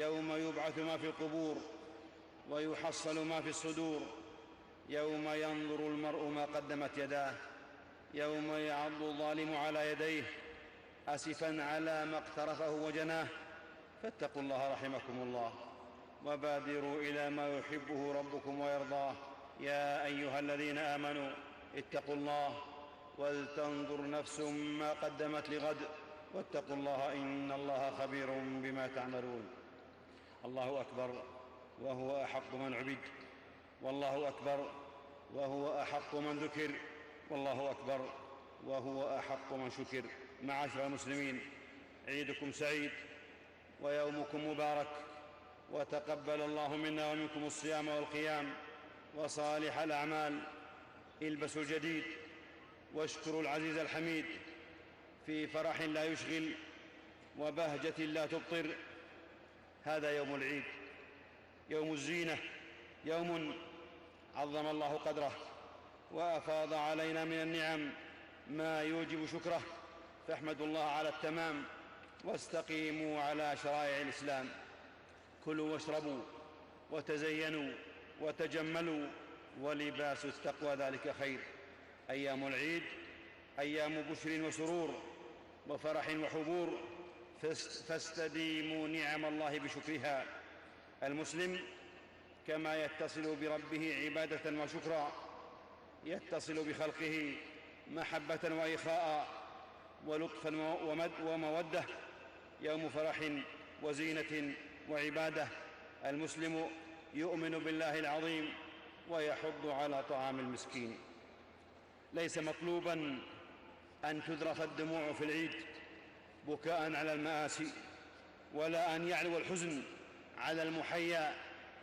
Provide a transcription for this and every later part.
يوم يبعث ما في القبور ويحصل ما في الصدور، يوم ينظر المرء ما قدمت يداه، يوم يعض الظالم على يديه أسفا على ما اقترفه وجناه. فاتقوا الله رحمكم الله، وبادروا إلى ما يحبه ربكم ويرضاه. يا أيها الذين آمنوا اتقوا الله ولتنظر نفس ما قدمت لغد، واتقوا الله إن الله خبير بما تعملون. الله أكبر وهو أحق من عبد، والله أكبر وهو أحق من ذكر، والله أكبر وهو أحق من شكر. معاشر المسلمين، عيدكم سعيد ويومكم مبارك، وتقبل الله منا ومنكم الصيام والقيام وصالح الأعمال. البسوا الجديد واشكروا العزيز الحميد في فرح لا يشغل وبهجة لا تبطر. هذا يوم العيد، يوم الزينة، يوم عظم الله قدره وأفاض علينا من النعم ما يوجب شكره، فاحمدوا الله على التمام واستقيموا على شرائع الإسلام. كلوا واشربوا وتزينوا وتجملوا، ولباس التقوى ذلك خير. أيام العيد أيام بشر وسرور وفرح وحبور، فاستديموا نعم الله بشكرها. المسلم كما يتصل بربه عبادة وشكرا، يتصل بخلقه محبة وإخاء ولطفا ومودة. يوم فرح وزينة وعبادة. المسلم يؤمن بالله العظيم ويحض على طعام المسكين. ليس مطلوبا أن تذرف الدموع في العيد بكاء على المآسي، ولا أن يعلو الحزن على المحيا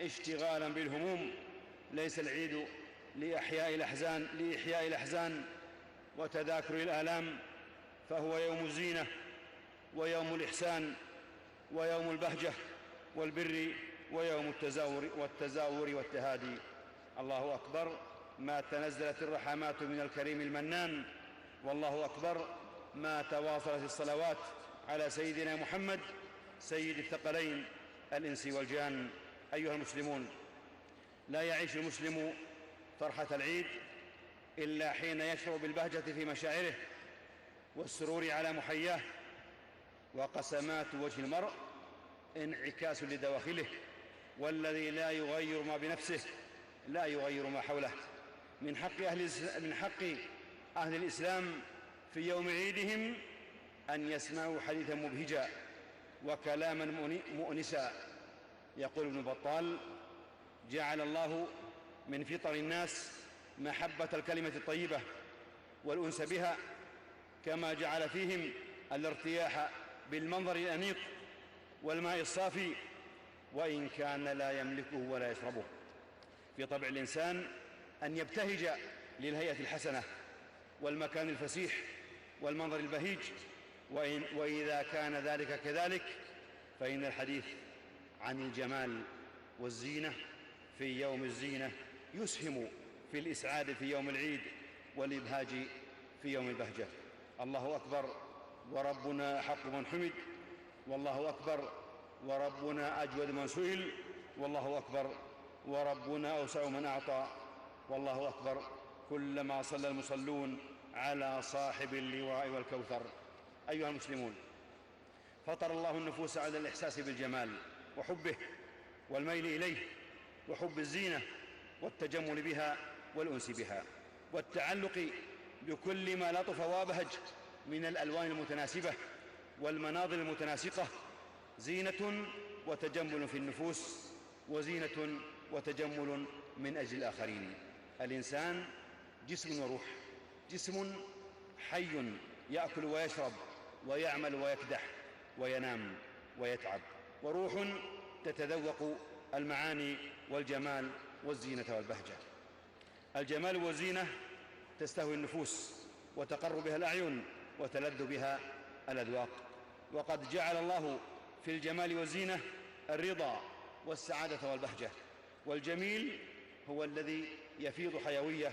اشتغالا بالهموم. ليس العيد لإحياء الأحزان وتذاكر الآلام، فهو يوم الزينة ويوم الإحسان ويوم البهجة والبر ويوم التزاور والتهادي. الله أكبر ما تنزلت الرحمات من الكريم المنان، والله أكبر ما تواصلت الصلوات على سيدنا محمد سيد الثقلين الإنس والجان. أيها المسلمون، لا يعيش المسلم فرحة العيد إلا حين يشعر بالبهجة في مشاعره والسرور على محياه، وقسمات وجه المرء انعكاس لدواخله، والذي لا يغير ما بنفسه لا يغير ما حوله. من حق أهل الإسلام في يوم عيدهم أن يسمعوا حديثا مبهجا وكلاما مؤنسا. يقول ابن بطال: جعل الله من فطر الناس محبة الكلمة الطيبة والأنس بها، كما جعل فيهم الارتياح بالمنظر الأنيق والماء الصافي، وإن كان لا يملكه ولا يشربه. في طبع الإنسان أن يبتهج للهيئة الحسنة والمكان الفسيح والمنظر البهيج، وإذا كان ذلك كذلك فإن الحديث عن الجمال والزينة في يوم الزينة يسهم في الإسعاد في يوم العيد والإبهاج في يوم البهجة. الله أكبر وربنا أحق من حمد، والله أكبر وربنا أجود من سئل، والله أكبر وربنا أوسع من أعطى، والله أكبر كلما صلى المصلون على صاحب اللواء والكوثر. أيها المسلمون، فطر الله النفوس على الإحساس بالجمال وحبه والميل إليه، وحب الزينة والتجمل بها والأنس بها، والتعلق بكل ما لطف وابهج من الألوان المتناسبة والمناظر المتناسقة. زينة وتجمل في النفوس، وزينة وتجمل من أجل الآخرين. الإنسان جسم وروح، جسم حي يأكل ويشرب ويعمل ويكدح وينام ويتعب، وروح تتذوق المعاني والجمال والزينة والبهجة. الجمال والزينة تستهوي النفوس وتقر بها الأعين وتلذ بها الأذواق، وقد جعل الله في الجمال والزينة الرضا والسعادة والبهجة. والجميل هو الذي يفيض حيوية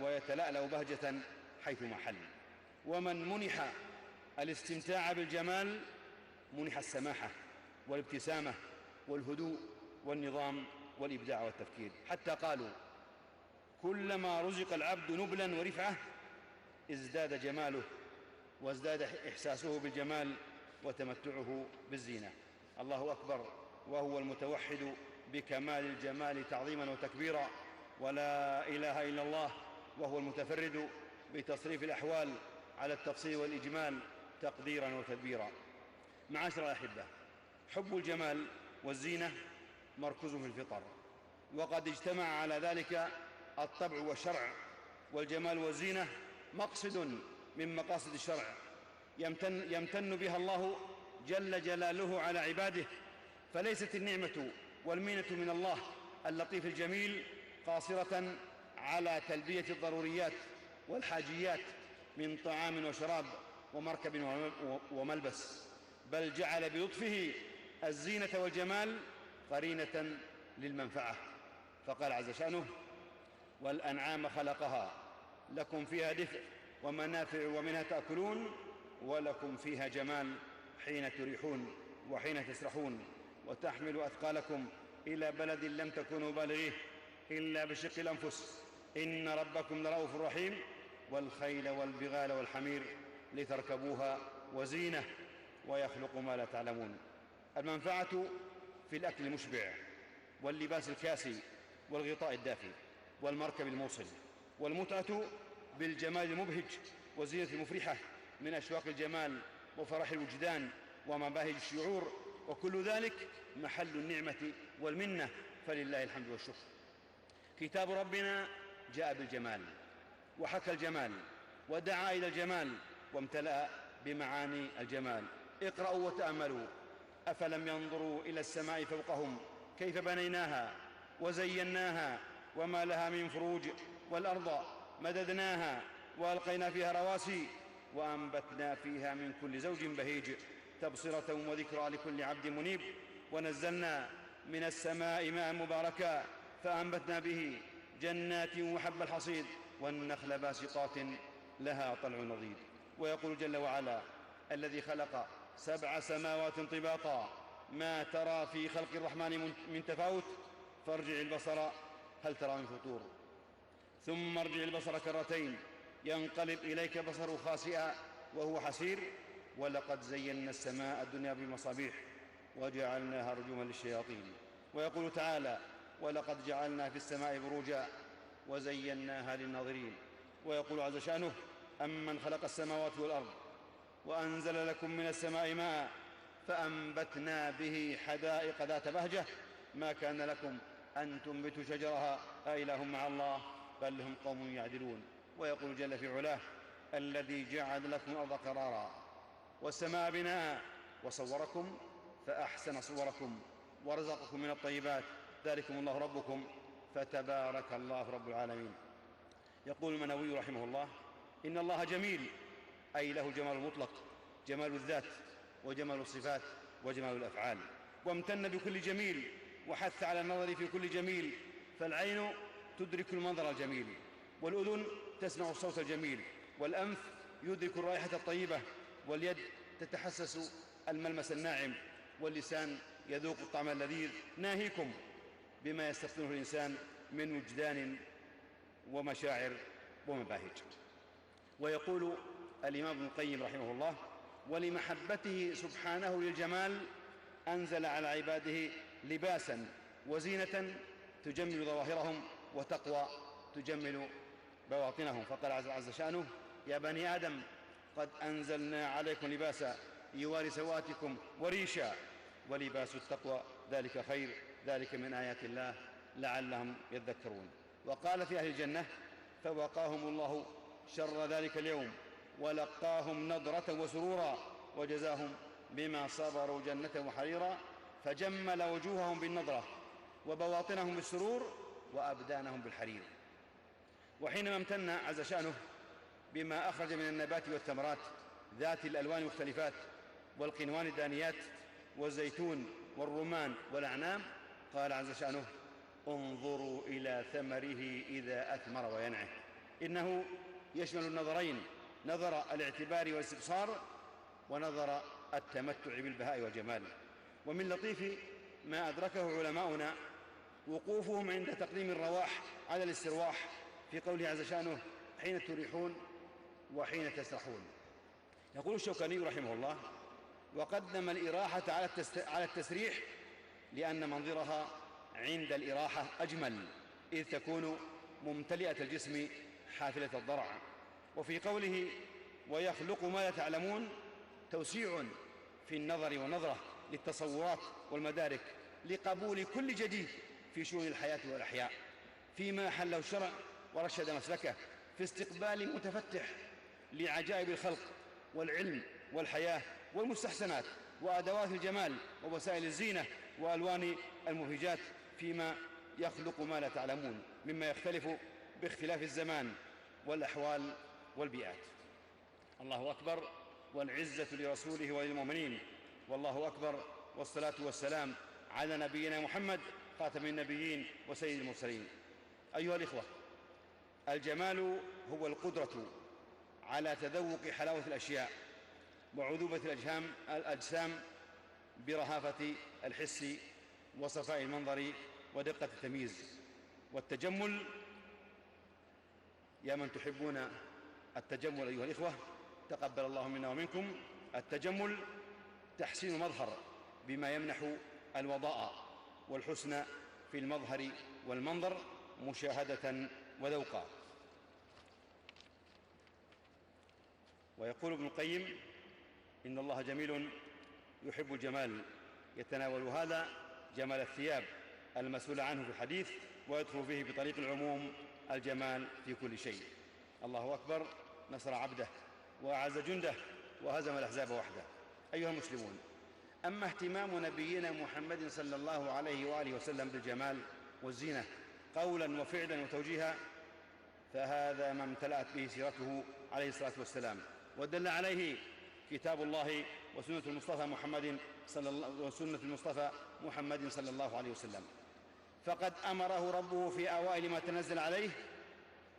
ويتلألأ بهجة حيثما حل. ومن منح الاستمتاع بالجمال منح السماحة والابتسامة والهدوء والنظام والإبداع والتفكير، حتى قالوا كلما رزق العبد نبلا ورفعة ازداد جماله وازداد إحساسه بالجمال وتمتعه بالزينة. الله أكبر، وهو المتوحد بكمال الجمال تعظيما وتكبيرا، ولا إله إلا الله، وهو المتفرد بتصريف الأحوال على التفصيل والإجمال تقديرا وتدبيرا. معاشر الأحبة، حب الجمال والزينة مركوز في الفطر، وقد اجتمع على ذلك الطبع والشرع، والجمال والزينة مقصد من مقاصد الشرع يمتن بها الله جل جلاله على عباده، فليست النعمة والمنة من الله اللطيف الجميل قاصرة على تلبية الضروريات والحاجيات من طعام وشراب ومركب وملبس، بل جعل بلطفه الزينة والجمال قرينة للمنفعة، فقال عز شأنه: والأنعام خلقها لكم فيها دفء ومنافع ومنها تأكلون ولكم فيها جمال حين تريحون وحين تسرحون وتحملوا أثقالكم إلى بلد لم تكونوا بالغيه إلا بشق الأنفس إن ربكم لرؤوف رحيم والخيل والبغال والحمير لتركبوها وزينة ويخلق ما لا تعلمون. المنفعة في الأكل المشبع واللباس الكاسي والغطاء الدافي والمركب الموصل، والمتعة بالجمال المبهج والزينة المفرحة من أشواق الجمال وفرح الوجدان ومباهج الشعور، وكل ذلك محل النعمة والمنة، فلله الحمد والشكر. كتاب ربنا جاء بالجمال وحكى الجمال ودعا إلى الجمال وامتلأ بمعاني الجمال. اقرأوا وتأملوا: أفلم ينظروا إلى السماء فوقهم كيف بنيناها وزيناها وما لها من فروج، والأرض مددناها وألقينا فيها رواسي وأنبتنا فيها من كل زوج بهيج تبصرة وذكرى لكل عبد منيب، ونزلنا من السماء ماء مباركا فأنبتنا به جنات وحب الحصيد والنخل باسقات لها طلع نضيد. ويقول جل وعلا: الذي خلق 7 سماوات طباقا ما ترى في خلق الرحمن من تفاوت فارجع البصر هل ترى من فطور ثم ارجع البصر كرتين ينقلب إليك بصره خاسئا وهو حسير ولقد زينا السماء الدنيا بمصابيح وجعلناها رجوما للشياطين. ويقول تعالى: ولقد جعلنا في السماء بروجا وزيناها للناظرين. ويقول عز شأنه: أمن خلق السماوات والأرض وأنزل لكم من السماء ماء فأنبتنا به حدائق ذات بهجة ما كان لكم أن تنبتوا شجرها أإله مع الله بل هم قوم يعدلون. ويقول جل في علاه: الذي جعل لكم الأرض قرارا والسماء بناء وصوركم فأحسن صوركم ورزقكم من الطيبات ذلكم الله ربكم فتبارك الله رب العالمين. يقول المنووي رحمه الله: إن الله جميل، أي له جمال المطلق، جمال الذات وجمال الصفات وجمال الأفعال، وامتن بكل جميل وحث على النظر في كل جميل، فالعين تدرك المنظر الجميل، والأذن تسمع الصوت الجميل، والأنف يدرك الرائحة الطيبة، واليد تتحسس الملمس الناعم، واللسان يذوق الطعم اللذيذ، ناهيكم بما يستفتنه الإنسان من وجدان ومشاعر ومباهج. ويقول الإمام ابن القيم رحمه الله: ولمحبته سبحانه للجمال أنزل على عباده لباسا وزينة تجمل ظواهرهم وتقوى تجمل بواطنهم، فقال عز شأنه: يا بني آدم قد أنزلنا عليكم لباسا يواري سواتكم وريشا ولباس التقوى ذلك خير ذلك من آيات الله لعلهم يذكرون. وقال في أهل الجنة: فوقاهم الله شر ذلك اليوم ولقاهم نضرة وسرورا وجزاهم بما صبروا جنة وحريرا فجمل وجوههم بالنضرة وبواطنهم بالسرور وأبدانهم بالحرير. وحينما امتن عز شأنه بما أخرج من النبات والثمرات ذات الألوان المختلفات والقنوان الدانيات والزيتون والرمان والأعناب، قال عز شأنه: انظروا إلى ثمره إذا أثمر وينعه. إنه يشمل النظرين: نظر الاعتبار والاستبصار ونظر التمتع بالبهاء والجمال. ومن لطيف ما أدركه علماؤنا وقوفهم عند تقديم الرواح على الاسترواح في قوله عز شأنه حين تريحون وحين تسرحون. يقول الشوكاني رحمه الله: وقدم الإراحة على التسريح لأن منظرها عند الإراحة أجمل، إذ تكون ممتلئة الجسم حافلة الضرع. وفي قوله ويخلق ما لا تعلمون توسيع في النظر والنظرة للتصورات والمدارك لقبول كل جديد في شؤون الحياة والأحياء فيما حله الشرع ورشد مسلكه، في استقبال متفتح لعجائب الخلق والعلم والحياة والمستحسنات وأدوات الجمال ووسائل الزينة وألوان المبهجات، فيما يخلق ما لا تعلمون مما يختلف باختلاف الزمان والأحوال والبيئات. الله أكبر، والعزة لرسوله وللمؤمنين، والله أكبر، والصلاة والسلام على نبينا محمد خاتم النبيين وسيد المرسلين. أيها الإخوة، الجمال هو القدرة على تذوق حلاوة الأشياء وعذوبة الأجسام برهافة الحس وصفاء المنظر ودقة التمييز. والتجمل، يا من تحبون التجمل أيها الإخوة تقبل الله منا ومنكم، التجمل تحسين المظهر بما يمنح الوضاء والحسن في المظهر والمنظر مشاهدة وذوقا. ويقول ابن القيم: إن الله جميل يحب الجمال، يتناول هذا جمال الثياب المسؤول عنه في الحديث، ويدخل فيه بطريق العموم الجمال في كل شيء. الله أكبر، نصر عبده وأعز جنده وهزم الأحزاب وحده. أيها المسلمون، أما اهتمام نبينا محمد صلى الله عليه وآله وسلم بالجمال والزينة قولا وفعلا وتوجيها، فهذا ما امتلأت به سيرته عليه الصلاة والسلام، ودل عليه كتاب الله وسنة المصطفى محمد صلى الله عليه وسلم. فقد أمره ربه في أوائل ما تنزل عليه: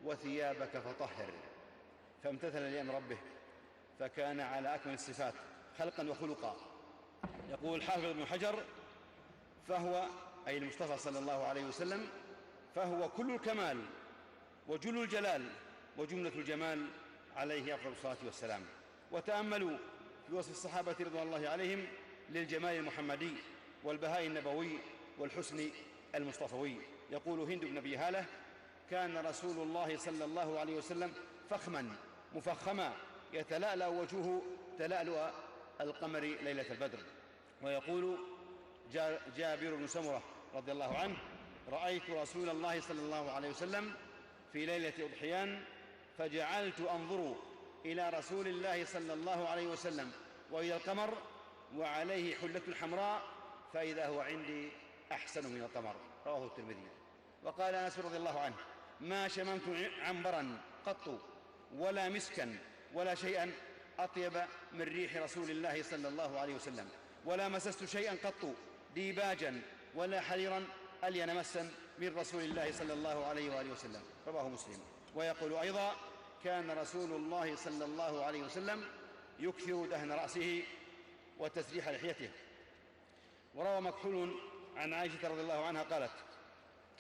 وثيابك فطهر، فامتثل لأمر ربه فكان على أكمل الصفات خلقا وخلقا. يقول الحافظ ابن حجر: فهو أي المصطفى صلى الله عليه وسلم فهو كل الكمال وجل الجلال وجملة الجمال عليه أفضل الصلاة والسلام. وتأملوا في وصف الصحابة رضوان الله عليهم للجمال المحمدي والبهاء النبوي والحسن المصطفوي. يقول هند بن أبي هالة: كان رسول الله صلى الله عليه وسلم فخما مفخما يتلألأ وجهه تلألؤ القمر ليلة البدر. ويقول جابر بن سمرة رضي الله عنه: رأيت رسول الله صلى الله عليه وسلم في ليلة أضحيان فجعلت أنظر إلى رسول الله صلى الله عليه وسلم وإلى القمر وعليه حلة حمراء فإذا هو عندي أحسن من القمر. رواه الترمذي. وقال أنس رضي الله عنه: ما شممت عنبرا قط ولا مسكا ولا شيئا أطيب من ريح رسول الله صلى الله عليه وسلم، ولا مسست شيئا قط ديباجا ولا حريرا ألين مسا من رسول الله صلى الله عليه وآله وسلم. رواه مسلم. ويقول أيضا: كان رسول الله صلى الله عليه وسلم يكثر دهن رأسه وتسريح لحيته. وروى مكحول عن عائشة رضي الله عنها قالت: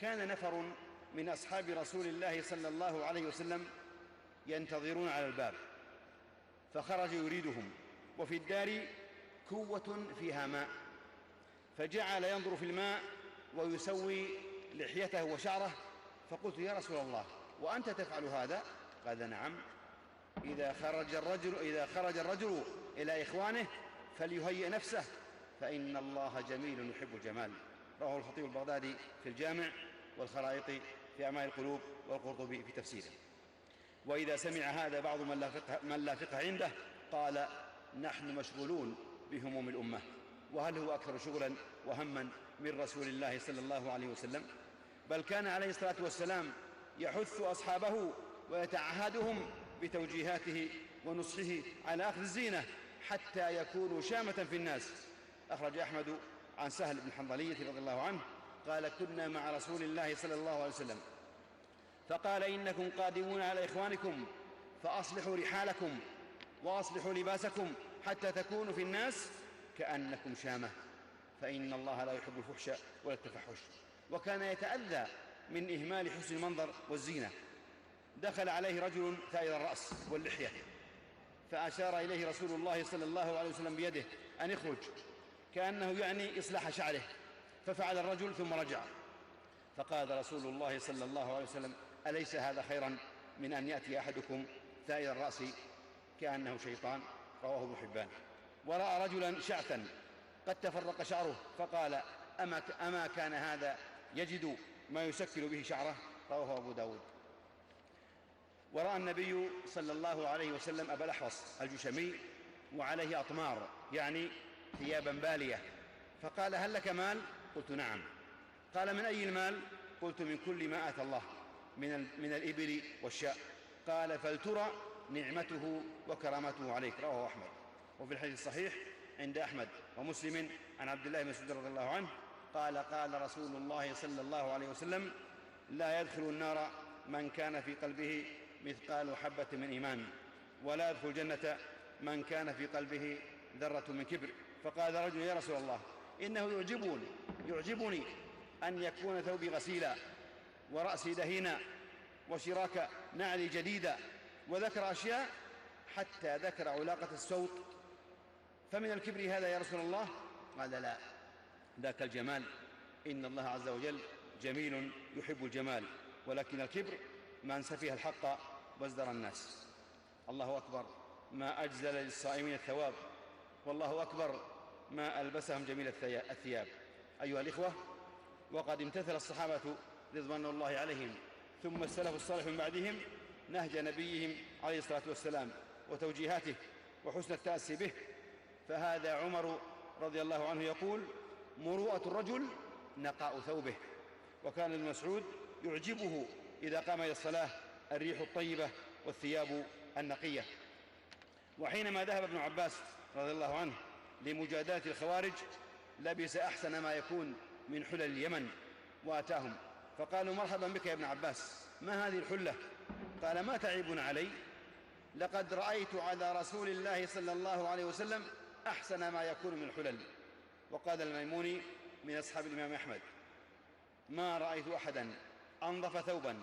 كان نفر من أصحاب رسول الله صلى الله عليه وسلم ينتظرون على الباب، فخرج يريدهم، وفي الدار كوة فيها ماء، فجعل ينظر في الماء ويسوي لحيته وشعره. فقلت: يا رسول الله، وأنت تفعل هذا؟ قال: نعم، إذا خرج الرجل إلى إخوانه فليهيئ نفسه فإن الله جميل يحب الجمال. رواه الخطيب البغدادي في الجامع، والخرائط في أعمال القلوب، والقرطبي في تفسيره. وإذا سمع هذا بعض من لا فقه عنده قال: نحن مشغولون بهموم الأمة، وهل هو أكثر شغلا وهما من رسول الله صلى الله عليه وسلم؟ بل كان عليه الصلاة والسلام يحث أصحابه ويتعهدهم بتوجيهاته ونصحه على أخذ الزينة حتى يكونوا شامة في الناس. أخرج أحمد عن سهل بن حنظلية رضي الله عنه قال: كنا مع رسول الله صلى الله عليه وسلم فقال: إنكم قادمون على إخوانكم فأصلحوا رحالكم وأصلحوا لباسكم حتى تكونوا في الناس كأنكم شامة. فإن الله لا يحب الفحش ولا التفحش. وكان يتأذى من إهمال حسن المنظر والزينة. دخل عليه رجل ثائر الرأس واللحية، فأشار إليه رسول الله صلى الله عليه وسلم بيده أن يخرج، كأنه يعني إصلاح شعره، ففعل الرجل ثم رجع. فقال رسول الله صلى الله عليه وسلم: أليس هذا خيرا من أن يأتي أحدكم ثائر الرأس كأنه شيطان؟ رواه ابن حبان. ورأى رجلا شعثا قد تفرق شعره فقال: أما كان هذا يجد ما يسكل به شعره؟ رواه أبو داود. ورأى النبي صلى الله عليه وسلم أبا الأحوص الجشمي وعليه أطمار، يعني ثيابا بالية، فقال: هل لك مال؟ قلت: نعم. قال: من أي المال؟ قلت: من كل ما آتى الله من الإبل والشاء. قال: فلترى نعمته وكرامته عليك. رواه أحمد. وفي الحديث الصحيح عند أحمد ومسلم عن عبد الله بن مسعود رضي الله عنه قال: قال رسول الله صلى الله عليه وسلم: لا يدخل النار من كان في قلبه مثقال حبة من إيمان، ولا يدخل الجنة من كان في قلبه ذرة من كبر. فقال رجل: يا رسول الله، إنه يعجبني أن يكون ثوبي غسيلا ورأسي دهينا وشراك نعلي جديدة، وذكر أشياء حتى ذكر علاقة الصوت، فمن الكبر هذا يا رسول الله؟ قال: لا، ذاك الجمال، إن الله عز وجل جميل يحب الجمال، ولكن الكبر من سفه الحق وازدرى الناس. الله أكبر ما أجزل للصائمين الثواب، والله أكبر ما ألبسهم جميل الثياب. أيها الإخوة، وقد امتثل الصحابة رضوان الله عليهم ثم السلف الصالح من بعدهم نهج نبيهم عليه الصلاة والسلام وتوجيهاته وحسن التأسي به. فهذا عمر رضي الله عنه يقول: مروءة الرجل نقاء ثوبه. وكان ابن مسعود يعجبه إذا قام إلى الصلاة الريح الطيبة والثياب النقية. وحينما ذهب ابن عباس رضي الله عنه لمجادلة الخوارج لبس أحسن ما يكون من حلل اليمن وأتاهم، فقالوا: مرحبا بك يا ابن عباس، ما هذه الحلة؟ قال: ما تعيبون علي؟ لقد رأيت على رسول الله صلى الله عليه وسلم أحسن ما يكون من الحلل. وقال الميموني من أصحاب الإمام أحمد: ما رأيت أحدا أنظف ثوبا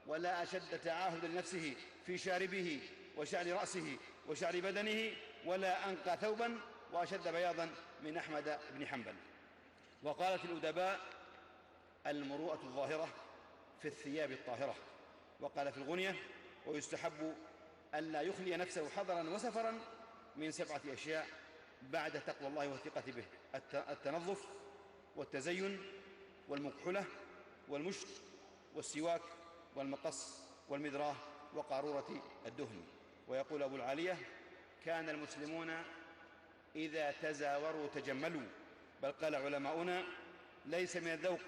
ولا أشد تعاهد لنفسه في شاربه وشعر رأسه وشعر بدنه، ولا أنقى ثوبا وأشد بياضا من أحمد بن حنبل. وقالت الأدباء: المروءة الظاهرة في الثياب الطاهرة. وقال في الغنية: ويستحب أن لا يخلي نفسه حضرا وسفرا من 7 أشياء بعد تقوى الله والثقة به: التنظف والتزين والمكحلة والمشط والسواك والمقص والمدراه وقارورة الدهن. ويقول أبو العالية: كان المسلمون إذا تزاوروا تجملوا، بل قال علماؤنا: ليس من الذوق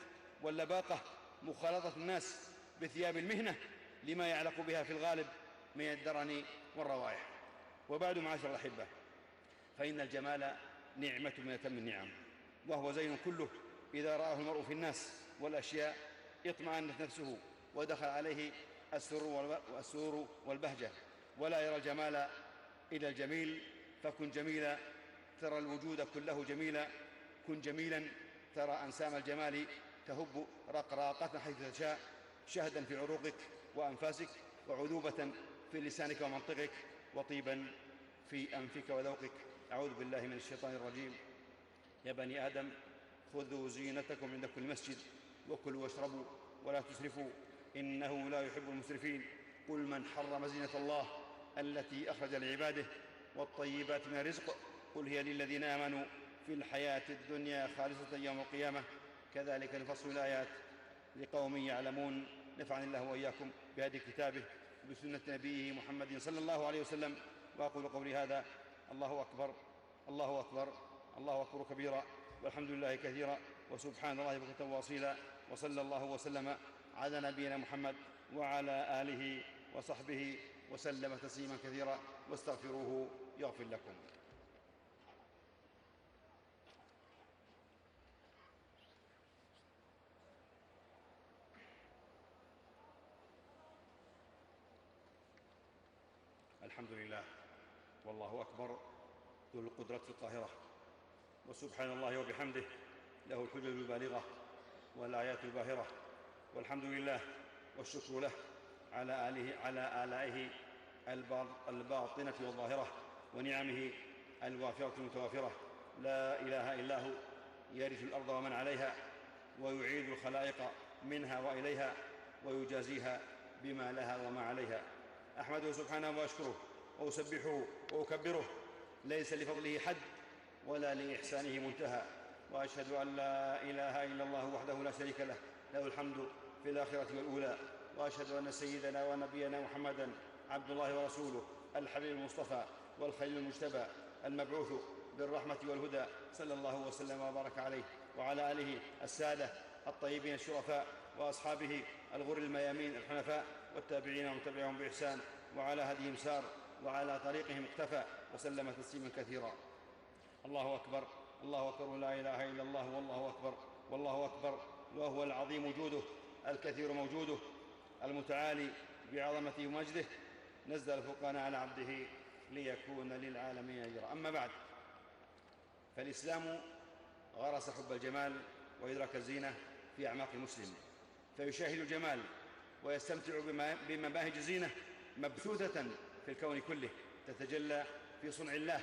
واللباقة مخالطة الناس بثياب المهنة لما يعلق بها في الغالب من الدرن والروائح. وبعد، معاشر الأحبة، فإن الجمال نعمة من أتم النعم، وهو زين كله إذا رآه المرء في الناس والأشياء اطمأنت نفسه ودخل عليه السرور والبهجة. ولا يرى الجمال إلا الجميل، فكن جميلا ترى الوجود كله جميلا، كن جميلا ترى أنسام الجمال تهب رقراقة حيث تشاء، شهدا في عروقك وأنفاسك، وعذوبة في لسانك ومنطقك، وطيبا في أنفك وذوقك. أعوذ بالله من الشيطان الرجيم. يا بني آدم، خذوا زينتكم عند كل مسجد، وكلوا واشربوا ولا تسرفوا إنه لا يحب المسرفين. قل: من حرم زينة الله التي أخرج لعباده والطيبات من الرزق؟ قل هي للذين آمنوا في الحياة الدنيا خالصة يوم القيامة. كذلك نفصل الآيات لقوم يعلمون. نفعني الله وإياكم بهدي كتابه وبسنة نبيه محمد صلى الله عليه وسلم. وأقول قولي هذا: الله أكبر، الله أكبر، الله أكبر كبيرا، والحمد لله كثيرا، وسبحان الله بكرة واصيلا. وصلى الله وسلم على نبينا محمد وعلى آله وصحبه وسلم تسليما كثيرا، واستغفروه يغفر لكم. الحمد لله، والله أكبر ذو القدرة القاهرة، وسبحان الله وبحمده، له الحجج البالغة والآيات الباهرة، والحمد لله والشكر له على آلائه الباطنة والظاهرة، ونعمه الوافرة المتوافرة. لا إله إلا هو يرث الأرض ومن عليها، ويعيد الخلائق منها وإليها، ويجازيها بما لها وما عليها. أحمده سبحانه وأشكره وأسبحه وأكبره، ليس لفضله حد ولا لإحسانه منتهى. وأشهد أن لا إله إلا الله وحده لا شريك له، له الحمد في الآخرة والأولى. وأشهد أن سيدنا ونبينا محمدًا عبد الله ورسوله، الحبيب المصطفى والخليل المجتبى، المبعوث بالرحمة والهدى، صلى الله وسلم وبارك عليه وعلى آله السادة الطيبين الشرفاء، وأصحابه الغر الميامين الحنفاء، والتابعين ومن تبعهم بإحسان، وعلى هديهم سار، وعلى طريقهم اقتفى، وسلم تسليما كثيرا. الله أكبر، الله أكبر، لا إله إلا الله، والله أكبر، والله أكبر. وهو العظيم وجوده، الكثير موجوده، المتعالي بعظمته ومجده، نزل الفرقان على عبده ليكون للعالمين نذيرا. أما بعد، فالإسلام غرس حب الجمال وإدراك الزينة في أعماق المسلم، فيشاهد الجمال ويستمتع بمباهج الزينة مبثوثة في الكون كله، تتجلى في صنع الله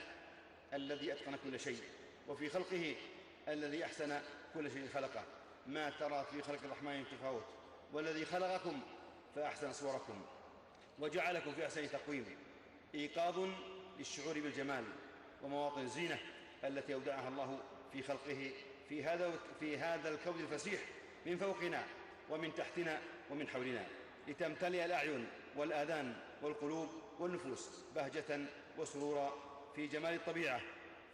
الذي أتقن كل شيء، وفي خلقه الذي أحسن كل شيء خلقه. ما ترى في خلق الرحمن تفاوت، والذي خلقكم فأحسن صوركم وجعلكم في أحسن تقويم. إيقاظ للشعور بالجمال ومواطن الزينة التي أودعها الله في خلقه في هذا الكون الفسيح، من فوقنا ومن تحتنا ومن حولنا، لتمتلئ الأعين والآذان والقلوب والنفوس بهجة وسرورا في جمال الطبيعة،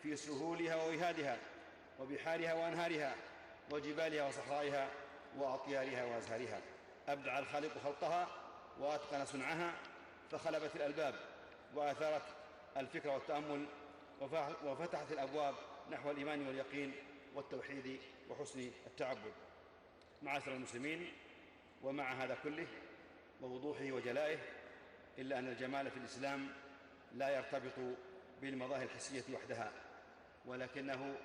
في سهولها ووهادها، وبحارها وأنهارها، وجبالها وصحرائها، وأطيارها وأزهارها. أبدع الخالق خلقها وأتقن صنعها، فخلبت الألباب وأثارت الفكر والتأمل، وفتحت الأبواب نحو الإيمان واليقين والتوحيد وحسن التعبد. معاشر المسلمين، ومع هذا كله ووضوحه وجلائه، إلا أن الجمال في الإسلام لا يرتبط بالمظاهر الحسية وحدها، ولكنه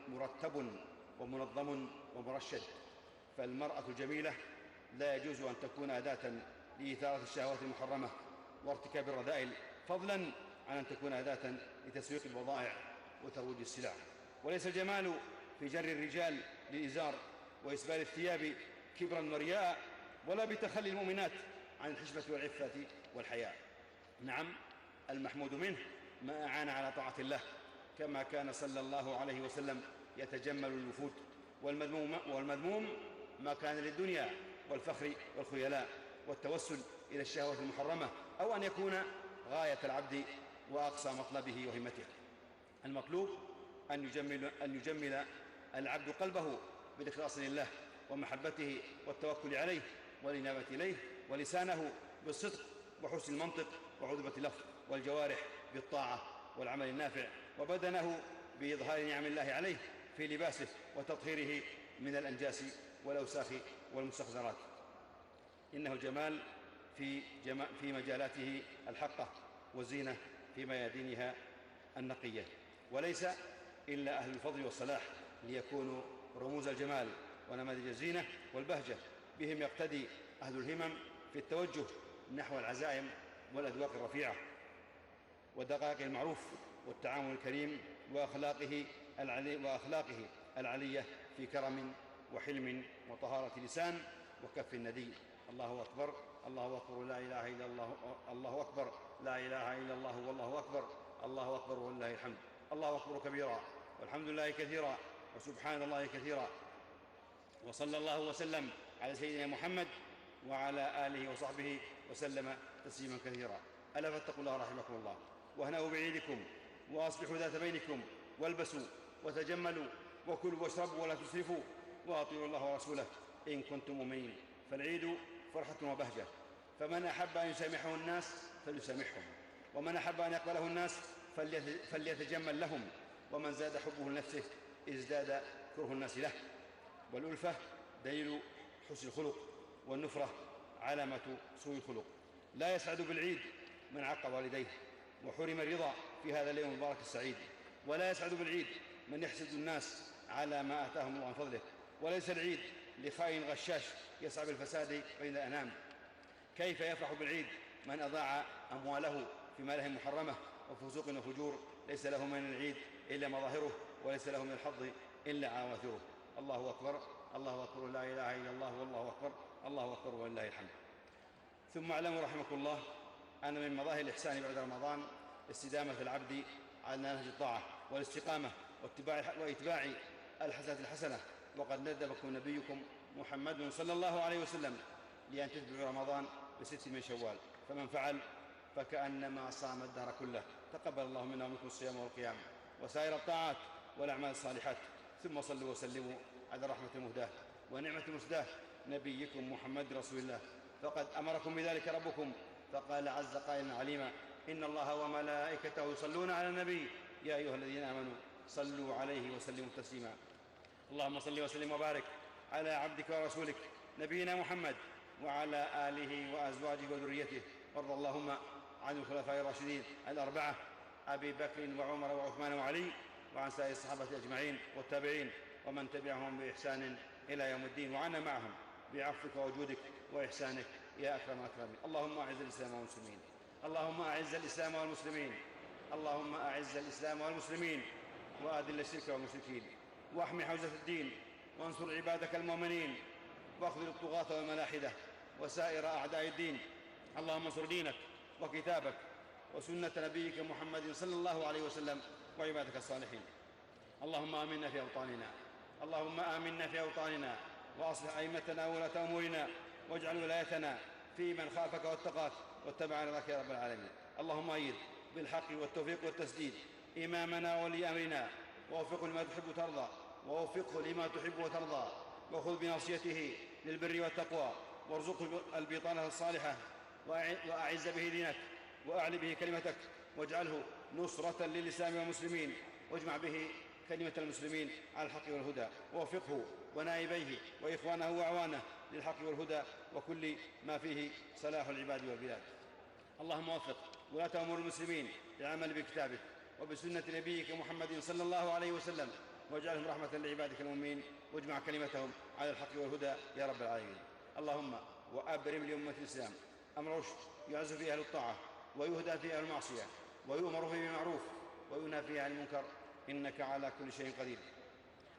مرتب ومنظم ومرشد. فالمرأة الجميلة لا يجوز أن تكون أداة لإثارة الشهوات المحرمة وارتكاب الرذائل، فضلاً عن أن تكون أداة لتسويق البضائع وترويج السلع. وليس الجمال في جر الرجال للإزار وإسبال الثياب كبراً ورياء، ولا بتخلي المؤمنات عن الحشمة والعفة والحياء. نعم، المحمود منه ما أعان على طاعة الله، كما كان صلى الله عليه وسلم يتجمل الوفود. والمذموم ما كان للدنيا والفخر والخيلاء والتوسل إلى الشهوة المحرمة، أو أن يكون غاية العبد وأقصى مطلبه وهمته. المطلوب أن يجمل العبد قلبه بالإخلاص لله ومحبته والتوكل عليه والإنابة إليه، ولسانه بالصدق وحسن المنطق وعذبة اللفظ، والجوارح بالطاعة والعمل النافع، وبدنه بإظهار نعم الله عليه في لباسه وتطهيره من الأنجاس والأوساخ والمستخدرات. إنه الجمال في مجالاته الحقة، والزينة في ميادينها النقية، وليس إلا أهل الفضل والصلاح ليكونوا رموز الجمال ونماذج الزينة والبهجة. بهم يقتدي أهل الهمم في التوجه نحو العزائم والأذواق الرفيعة ودقائق المعروف والتعامل الكريم، وأخلاقه العلية في كرم وحلم وطهارة لسان وكف ندي. الله أكبر، الله أكبر، لا إله إلا الله، الله أكبر، لا إله إلا الله، والله أكبر، الله أكبر ولله الحمد. الله أكبر كبيرا، والحمد لله كثيرا، وسبحان الله كثيرا. وصلى الله وسلم على سيدنا محمد وعلى آله وصحبه وسلم تسليما كثيرا. ألا فاتقوا الله رحمكم الله، واهنأوا بعيدكم، وأصلحوا ذات بينكم، والبسوا وتجملوا، وكلوا واشربوا ولا تسرفوا، وأطيعوا الله ورسوله إن كنتم مؤمنين. فالعيد فرحة وبهجة، فمن أحب أن يسامحه الناس فليسامحهم، ومن أحب أن يقبله الناس فليتجمل لهم، ومن زاد حبه لنفسه ازداد كره الناس له. والألفة دليل حسن الخلق، والنفرة علامة سوء الخلق. لا يسعد بالعيد من عق والديه وحرم الرضا في هذا اليوم المبارك السعيد، ولا يسعد بالعيد من يحسد الناس على ما آتاهم الله من فضله، وليس العيد لخائن غشاش يسعى بالفساد بين الأنام. كيف يفرح بالعيد من أضاع أمواله في ماله محرمة وفسوق وفجور؟ ليس له من العيد إلا مظاهره، وليس له من الحظ إلا عواثره. الله أكبر، الله أكبر، لا إله إلا الله، والله أكبر، الله أكبر ولله الحمد. ثم اعلموا رحمكم الله أن من مظاهر الإحسان بعد رمضان استدامة العبد على نهج الطاعة والاستقامة وإتباع الحسنة الحسنة. وقد ندبكم نبيكم محمد صلى الله عليه وسلم لأن تتبعوا رمضان ب6 من شوال، فمن فعل فكأنما صام الدهر كله. تقبل الله منا ومنكم الصيام والقيام وسائر الطاعات والأعمال الصالحات. ثم صلوا وسلموا على رحمة المهداة ونعمة المسداة نبيكم محمد رسول الله، فقد أمركم بذلك ربكم، فقال عز قائلا عليما: إن الله وملائكته يصلون على النبي يا أيها الذين آمنوا صلوا عليه وسلموا تسليما. اللهم صل وسلم وبارك على عبدك ورسولك نبينا محمد وعلى آله وأزواجه وذريته. وارض اللهم عن الخلفاء الراشدين الأربعة أبي بكر وعمر وعثمان وعلي، وعن سائر الصحابة أجمعين والتابعين ومن تبعهم بإحسان إلى يوم الدين، وعنا معهم بعفوك وجودك وإحسانك يا أكرم الأكرمين. اللهم أعز الإسلام والمسلمين، اللهم أعز الإسلام والمسلمين، اللهم أعز الإسلام والمسلمين، وأذل الشرك والمشركين، واحمي حوزة الدين، وانصر عبادك المؤمنين، واخذل الطغاة والملاحدة وسائر أعداء الدين. اللهم انصر دينك وكتابك وسنة نبيك محمد صلى الله عليه وسلم وعبادك الصالحين. اللهم آمنا في أوطاننا، اللهم آمنا في أوطاننا، وأصلح أئمتنا وولاة أمورنا، واجعل ولايتنا في من خافك واتقاك واتبع رضاك يا رب العالمين. اللهم أيد بالحق والتوفيق والتسديد إمامنا وولي أمرنا، ووفقه لما تحب وترضى، ووفقه لما تحب وترضى، وخذ بناصيته للبر والتقوى، وارزقه البطانة الصالحة، وأعز به دينك، وأعل به كلمتك، واجعله نصرة للإسلام والمسلمين، واجمع به كلمة المسلمين على الحق والهدى، ووفقه ونائبيه وإخوانه وأعوانه للحق والهدى وكل ما فيه صلاح العباد والبلاد. اللهم وفق ولاة أمور المسلمين للعمل بكتابك وبسنة نبيك محمد صلى الله عليه وسلم، واجعلهم رحمة لعبادك المؤمنين، واجمع كلمتهم على الحق والهدى يا رب العالمين. اللهم وأبرم لأمة الإسلام أمر رشد يعز فيه أهل الطاعة، ويهدى فيه أهل المعصية، ويؤمر فيه بالمعروف، وينهى فيه عن المنكر، إنك على كل شيء قدير.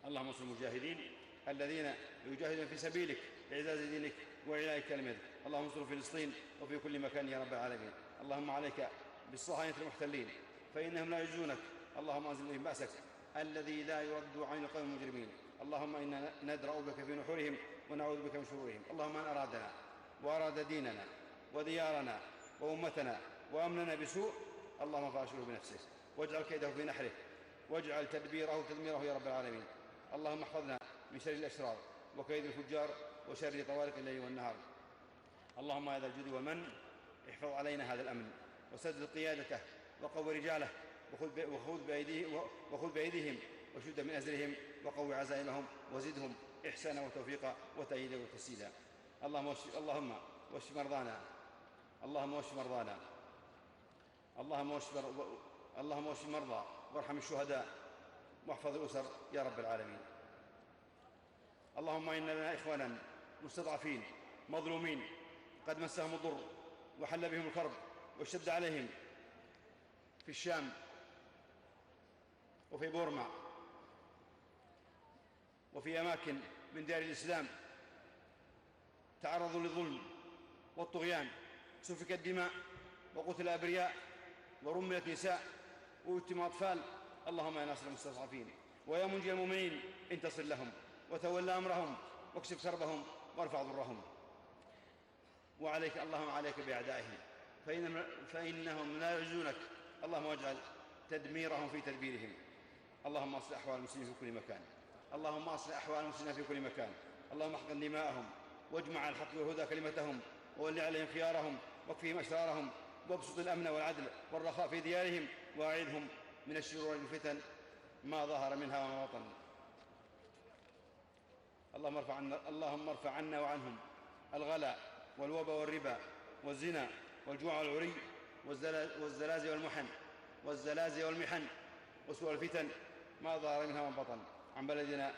اللهم انصر المجاهدين الذين يجاهدون في سبيلك لإعزاز دينك وإعلاء كلمتك. اللهم انصر فلسطين وفي كل مكان يا رب العالمين. اللهم عليك بالصهاينة المحتلين فإنهم لا يعجزونك. اللهم أنزل بهم بأسك الذي لا يرد عن القوم المجرمين. اللهم إنا ندرأ بك في نحورهم ونعوذ بك من شرورهم. اللهم من أرادنا وأراد ديننا وديارنا وأمتنا وأمننا بسوء، اللهم فأشغله بنفسه، واجعل كيده في نحره، واجعل تدبيره تدميره يا رب العالمين. اللهم احفظنا من شر الأشرار وكيد الفجار وشر طوارق الليل والنهار. اللهم هذا الجود والمن احفظ علينا هذا الأمن، وسدد قيادته، وقو رجاله، وخذ بأيديهم وشد من أزرهم، وقو عزائمهم، وزدهم إحسانا وتوفيقا وتأييدا وتسديدا. اللهم واشف مرضانا، اللهم واشف مرضانا، اللهم واشف مرضى، وارحم الشهداء، واحفظ الأسر يا رب العالمين. اللهم إن لنا إخوانا مستضعفين مظلومين قد مسهم الضر وحل بهم الكرب واشتد عليهم في الشام وفي بورما وفي أماكن من ديار الإسلام، تعرضوا للظلم والطغيان، سفكت الدماء وقتل أبرياء ورملت نساء ويتم أطفال. اللهم يا ناصر المستضعفين ويا منجي المؤمنين انتصر لهم وتولى أمرهم واكشف كربهم وارفع ضرهم. وعليك اللهم عليك بأعدائهم فإنهم لا يعجزونك. اللهم واجعل تدميرهم في تدبيرهم. اللهم أصلح أحوال المسلمين في كل مكان، اللهم أصلح أحوال المسلمين في كل مكان. اللهم احقن دماءهم، واجمع على الحق والهدى كلمتهم، وول عليهم خيارهم، واكفهم أشرارهم، وابسط الأمن والعدل والرخاء في ديارهم، وأعذهم من الشرور والفتن ما ظهر منها وما بطن. اللهم ارفع عنا وعنهم الغلا والوبا والربا والزنا والجوع والعري والزلازل والمحن وسوء الفتن ما ظهر منها وما بطن. عن بلدنا